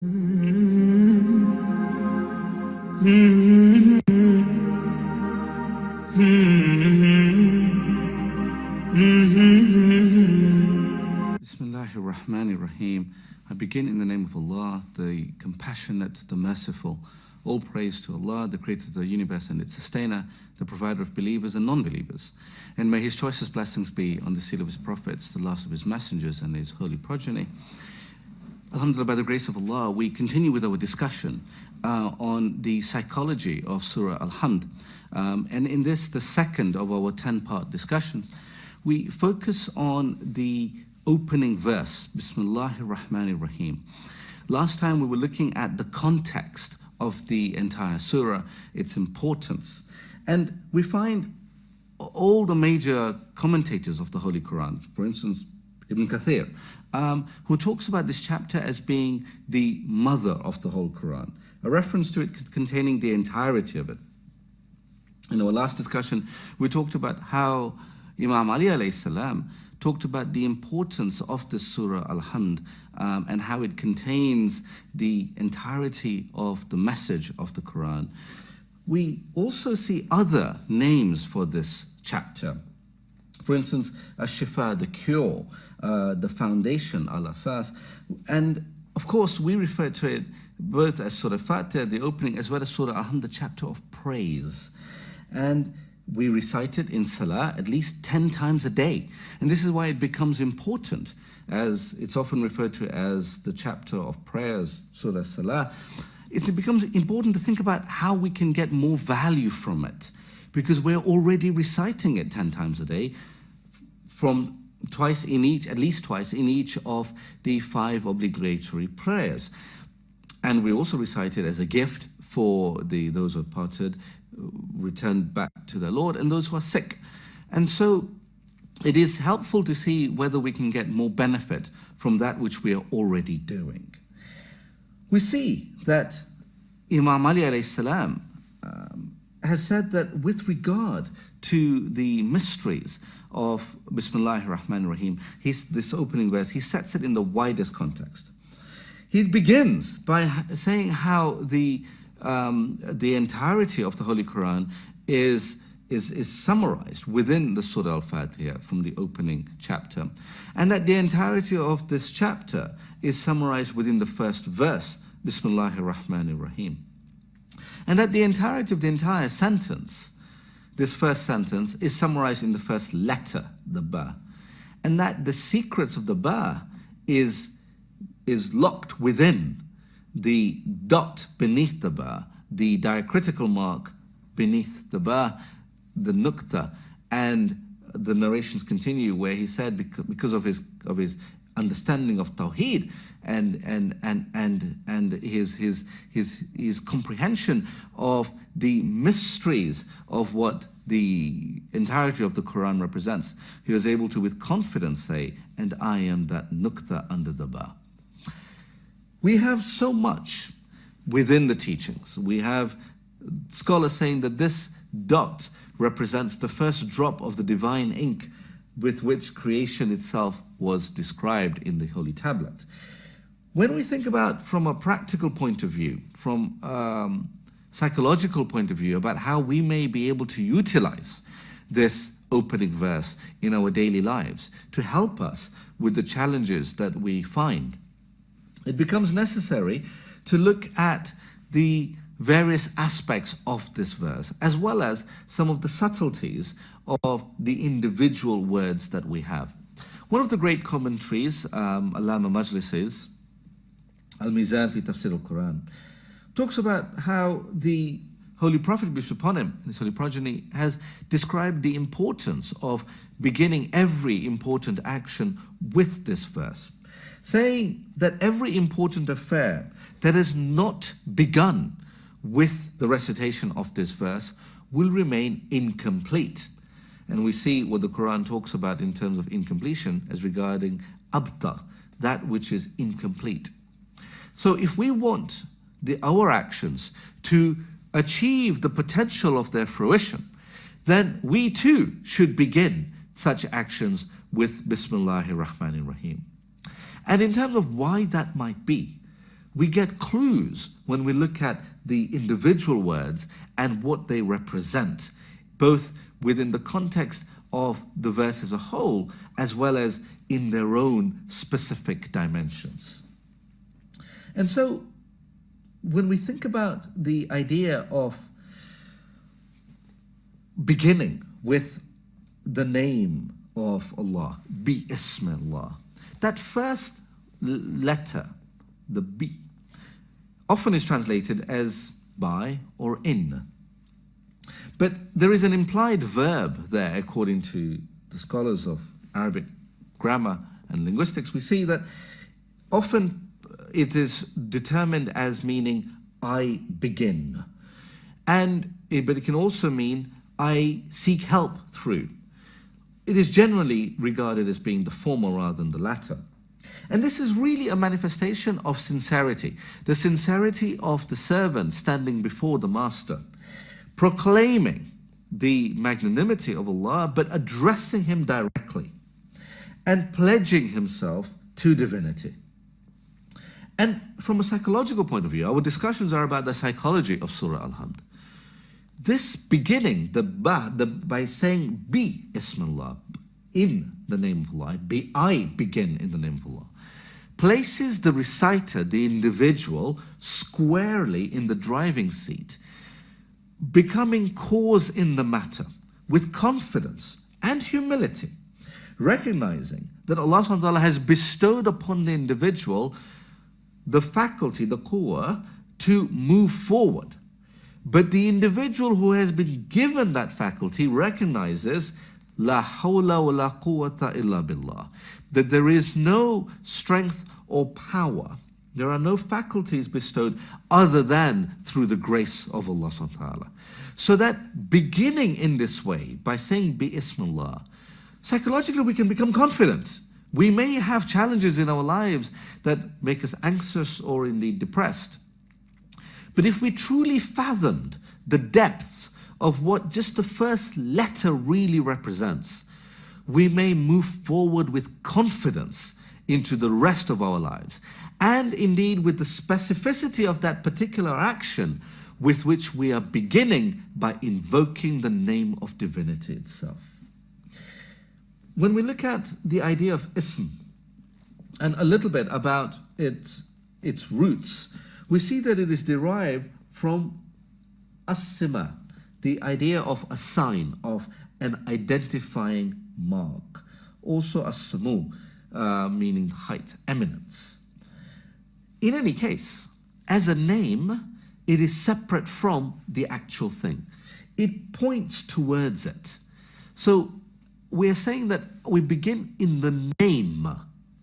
Bismillahirrahmanirrahim. I begin in the name of Allah, the compassionate, the merciful. All praise to Allah, the creator of the universe and its sustainer, the provider of believers and non-believers. And may His choicest blessings be on the seal of His prophets, the last of His messengers and His holy progeny. Alhamdulillah, by the grace of Allah, we continue with our discussion on the psychology of Surah Al-Hamd. And in this, the second of our 10-part discussions, we focus on the opening verse, Bismillahir Rahmanir Rahim. Last time we were looking at the context of the entire surah, its importance. And we find all the major commentators of the Holy Quran, for instance, Ibn Kathir, who talks about this chapter as being the mother of the whole Quran, a reference to it containing the entirety of it. In our last discussion, we talked about how Imam Ali alayhi salam talked about the importance of the Surah Al-Hamd and how it contains the entirety of the message of the Quran. We also see other names for this chapter. For instance, Ash-Shifa, the cure, the foundation, Al-Asas. And of course, we refer to it both as Surah Fatiha, the opening, as well as Surah Al-Hamd, the chapter of praise. And we recite it in Salah at least 10 times a day. And this is why it becomes important, as it's often referred to as the chapter of prayers, Surah Salah. It becomes important to think about how we can get more value from it, because we're already reciting it 10 times a day, from twice in each, at least twice in each of the 5 obligatory prayers. And we also recite it as a gift for those who have parted, returned back to their Lord, and those who are sick. And so it is helpful to see whether we can get more benefit from that which we are already doing. We see that Imam Ali alayhi salam has said that with regard to the mysteries of Bismillahir Rahmanir Rahim, this opening verse, he sets it in the widest context. He begins by saying how the entirety of the Holy Quran is summarized within the Surah Al Fatiha from the opening chapter, and that the entirety of this chapter is summarized within the first verse, Bismillahir Rahmanir Rahim, and that the entirety of the entire sentence, this first sentence, is summarized in the first letter, the Ba, and that the secrets of the Ba is locked within the dot beneath the Ba, the diacritical mark beneath the Ba, the Nukta. And the narrations continue where he said, because of his understanding of Tawheed and his comprehension of the mysteries of what the entirety of the Quran represents, he was able to with confidence say, and I am that Nukta under the Ba. We have so much within the teachings. We have scholars saying that this dot represents the first drop of the divine ink with which creation itself was described in the Holy Tablet. When we think about, from a practical point of view, from a psychological point of view, about how we may be able to utilize this opening verse in our daily lives to help us with the challenges that we find, it becomes necessary to look at the various aspects of this verse, as well as some of the subtleties of the individual words that we have. One of the great commentaries, Allama Majlis's Al-Mizan fi Tafsir al-Quran, talks about how the Holy Prophet, peace upon him, and his holy progeny, has described the importance of beginning every important action with this verse, saying that every important affair that is not begun with the recitation of this verse will remain incomplete. And we see what the Quran talks about in terms of incompletion as regarding abtar, that which is incomplete. So if we want our actions to achieve the potential of their fruition, then we too should begin such actions with Bismillahir Rahmanir Rahim. And in terms of why that might be, we get clues when we look at the individual words and what they represent, both within the context of the verse as a whole, as well as in their own specific dimensions. And so, when we think about the idea of beginning with the name of Allah, Bi-Ismillah, that first letter, the B, often is translated as by or in. But there is an implied verb there, according to the scholars of Arabic grammar and linguistics. We see that often it is determined as meaning I begin. But it can also mean I seek help through. It is generally regarded as being the former rather than the latter. And this is really a manifestation of sincerity, the sincerity of the servant standing before the master, proclaiming the magnanimity of Allah, but addressing him directly and pledging himself to divinity. And from a psychological point of view, our discussions are about the psychology of Surah Al-Hamd. This beginning, by saying Bi Ismillah, in the name of Allah, I begin in the name of Allah, places the reciter, the individual, squarely in the driving seat, becoming cause in the matter with confidence and humility, recognizing that Allah subhanahu wa ta'ala has bestowed upon the individual the faculty, the quwwah, to move forward. But the individual who has been given that faculty recognizes La hawla wa la quwwata illa billah, that there is no strength or power, there are no faculties bestowed other than through the grace of Allah subhanahu wa ta'ala. So that beginning in this way, by saying Bi Ismillah, psychologically we can become confident. We may have challenges in our lives that make us anxious or indeed depressed. But if we truly fathomed the depths of what just the first letter really represents, we may move forward with confidence into the rest of our lives, and indeed with the specificity of that particular action with which we are beginning by invoking the name of divinity itself. When we look at the idea of ism and a little bit about its roots, we see that it is derived from as-sima, the idea of a sign, of an identifying mark. Also as-samu, meaning height, eminence. In any case, as a name, it is separate from the actual thing. It points towards it. So we are saying that we begin in the name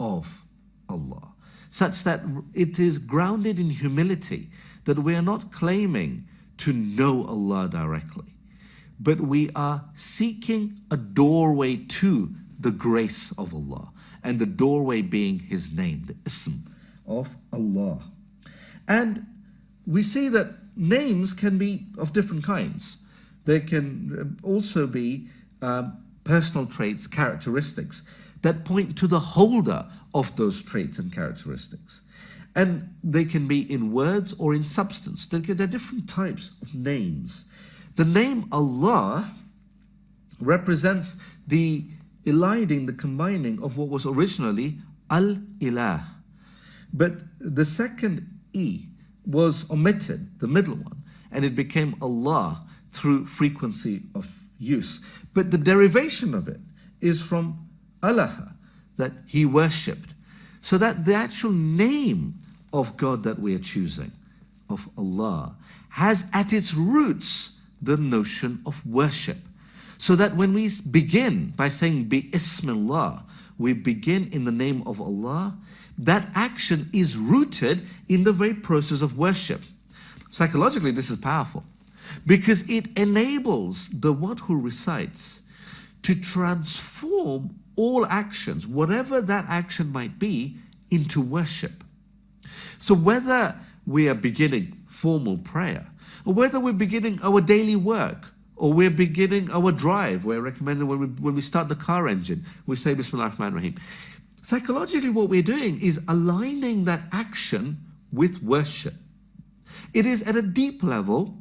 of Allah, such that it is grounded in humility, that we are not claiming to know Allah directly, but we are seeking a doorway to the grace of Allah, and the doorway being His name, the ism of Allah. And we see that names can be of different kinds. There can also be personal traits, characteristics that point to the holder of those traits and characteristics. And they can be in words or in substance. There are different types of names. The name Allah represents the eliding, the combining of what was originally Al-Ilah. But the second E was omitted, the middle one, and it became Allah through frequency of use. But the derivation of it is from Allah, that He worshipped. So that the actual name of God that we are choosing, of Allah, has at its roots the notion of worship. So that when we begin by saying Bi-Ismillah, we begin in the name of Allah, that action is rooted in the very process of worship. Psychologically, this is powerful, because it enables the one who recites to transform all actions, whatever that action might be, into worship. So whether we are beginning formal prayer, or whether we're beginning our daily work, or we're beginning our drive, we're recommended when we start the car engine, we say Bismillah ar-Rahman ar-Rahim. Psychologically, what we're doing is aligning that action with worship. It is at a deep level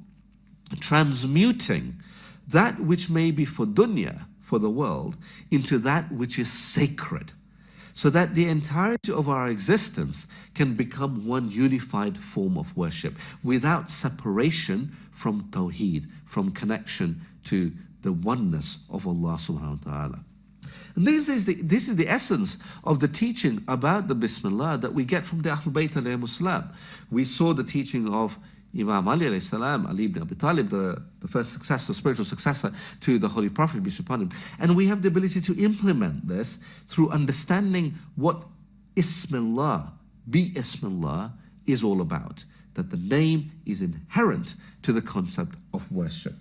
transmuting that which may be for dunya, for the world, into that which is sacred, so that the entirety of our existence can become one unified form of worship without separation from Tawheed, from connection to the oneness of Allah subhanahu wa ta'ala. And this is the essence of the teaching about the Bismillah that we get from the Ahlul Bayt alayhimus salam. We saw the teaching of Imam Ali alayhi salam, Ali ibn Abi Talib, the first successor, spiritual successor to the Holy Prophet, peace be upon him. And we have the ability to implement this through understanding what Ismillah, Bismillah, is all about. That the name is inherent to the concept of worship.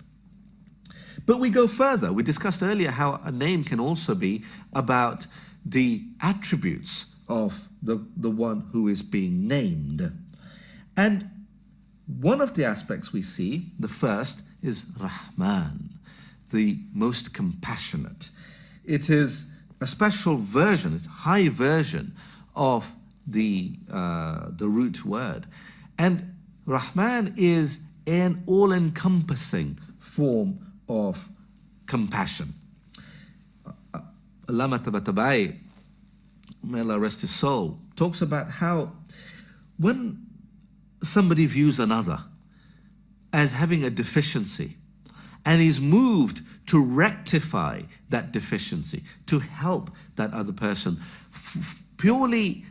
But we go further. We discussed earlier how a name can also be about the attributes of the one who is being named. And one of the aspects we see, the first, is Rahman, the most compassionate. It is a special version, it's a high version of the root word. And Rahman is an all-encompassing form of compassion. Allama Tabatabai, may Allah rest his soul, talks about how when somebody views another as having a deficiency and is moved to rectify that deficiency, to help that other person, purely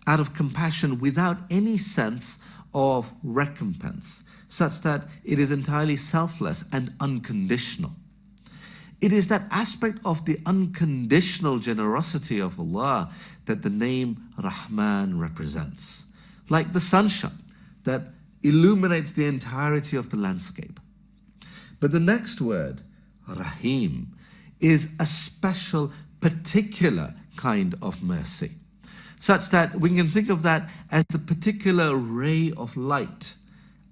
out of compassion without any sense of recompense, such that it is entirely selfless and unconditional. It is that aspect of the unconditional generosity of Allah that the name Rahman represents. Like the sunshine that illuminates the entirety of the landscape. But the next word, Rahim, is a special, particular kind of mercy, such that we can think of that as the particular ray of light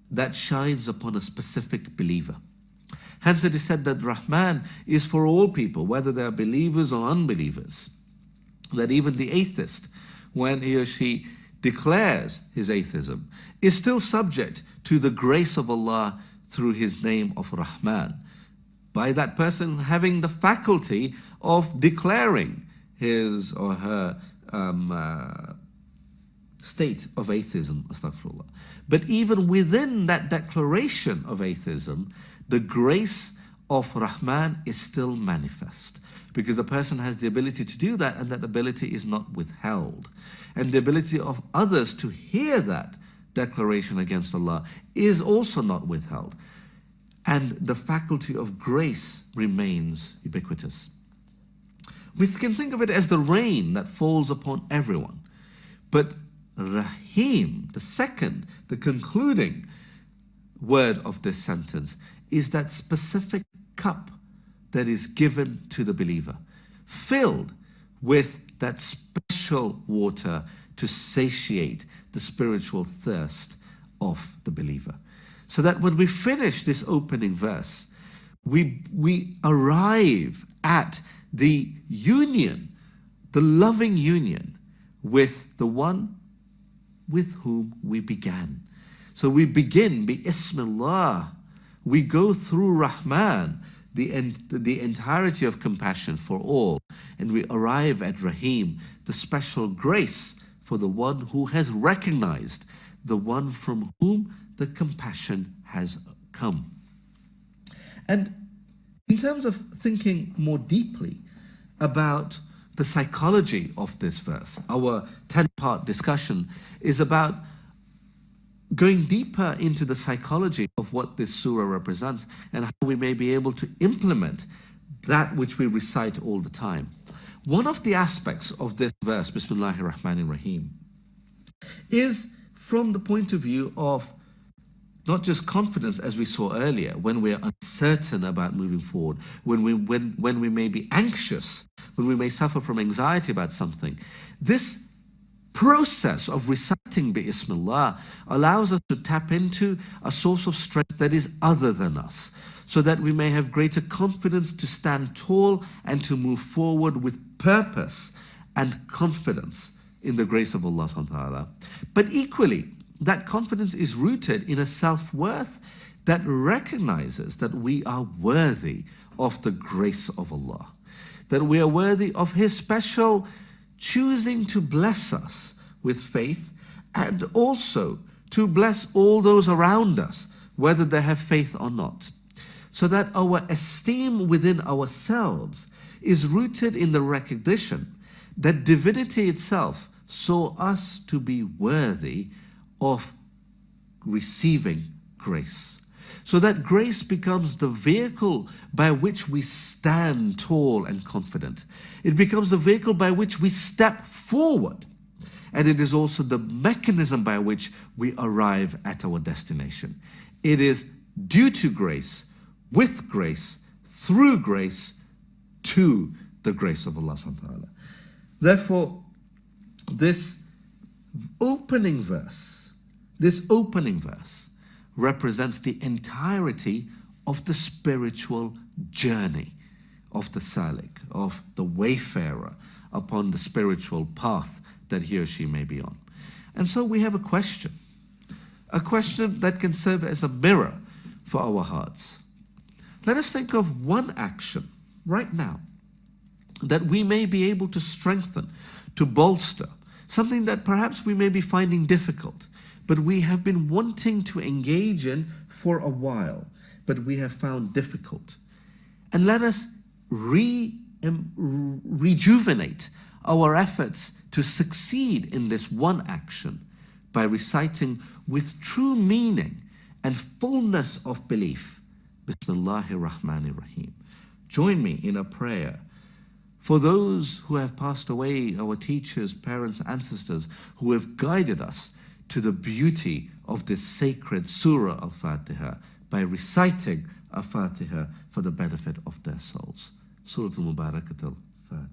that shines upon a specific believer. Hence it is said that Rahman is for all people, whether they are believers or unbelievers. That even the atheist, when he or she declares his atheism, is still subject to the grace of Allah through his name of Rahman, by that person having the faculty of declaring his or her state of atheism, astaghfirullah. But even within that declaration of atheism, the grace of Rahman is still manifest, because the person has the ability to do that, and that ability is not withheld. And the ability of others to hear that declaration against Allah is also not withheld. And the faculty of grace remains ubiquitous. We can think of it as the rain that falls upon everyone. But Rahim, the second, the concluding word of this sentence, is that specific cup that is given to the believer, filled with that special water to satiate the spiritual thirst of the believer. So that when we finish this opening verse, we arrive at the union, the loving union with the one with whom we began. So we begin bi-Ismillah. We go through Rahman, the entirety of compassion for all, and we arrive at Rahim, the special grace for the one who has recognized the one from whom the compassion has come. And in terms of thinking more deeply about the psychology of this verse, our 10-part discussion is about going deeper into the psychology of what this surah represents and how we may be able to implement that which we recite all the time. One of the aspects of this verse, Bismillahir Rahmanir Rahim, is from the point of view of not just confidence, as we saw earlier, when we're uncertain about moving forward, when we may be anxious, when we may suffer from anxiety about something. This process of reciting bi-Ismillah allows us to tap into a source of strength that is other than us, so that we may have greater confidence to stand tall and to move forward with purpose and confidence in the grace of Allah subhanahu wa ta'ala. But equally, that confidence is rooted in a self-worth that recognizes that we are worthy of the grace of Allah, that we are worthy of His special choosing to bless us with faith, and also to bless all those around us, whether they have faith or not. So that our esteem within ourselves is rooted in the recognition that divinity itself saw us to be worthy of receiving grace. So that grace becomes the vehicle by which we stand tall and confident. It becomes the vehicle by which we step forward. And it is also the mechanism by which we arrive at our destination. It is due to grace, with grace, through grace, to the grace of Allah subhanahu wa ta'ala. Therefore, this opening verse represents the entirety of the spiritual journey of the salik, of the wayfarer upon the spiritual path that he or she may be on. And so we have a question that can serve as a mirror for our hearts. Let us think of one action right now that we may be able to strengthen, to bolster, something that perhaps we may be finding difficult, but we have been wanting to engage in for a while, but we have found difficult. And let us rejuvenate our efforts to succeed in this one action by reciting with true meaning and fullness of belief, Bismillahir Rahmanir Rahim. Join me in a prayer for those who have passed away, our teachers, parents, ancestors, who have guided us to the beauty of this sacred Surah Al Fatiha by reciting Al Fatiha for the benefit of their souls. Surat Al Mubarakat Al Fatiha.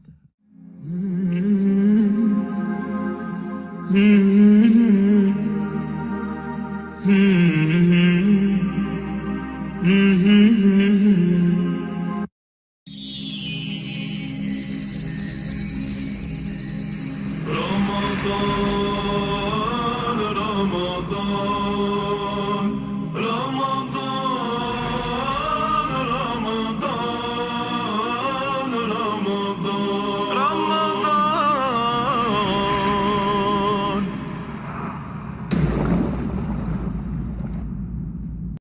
Ramadan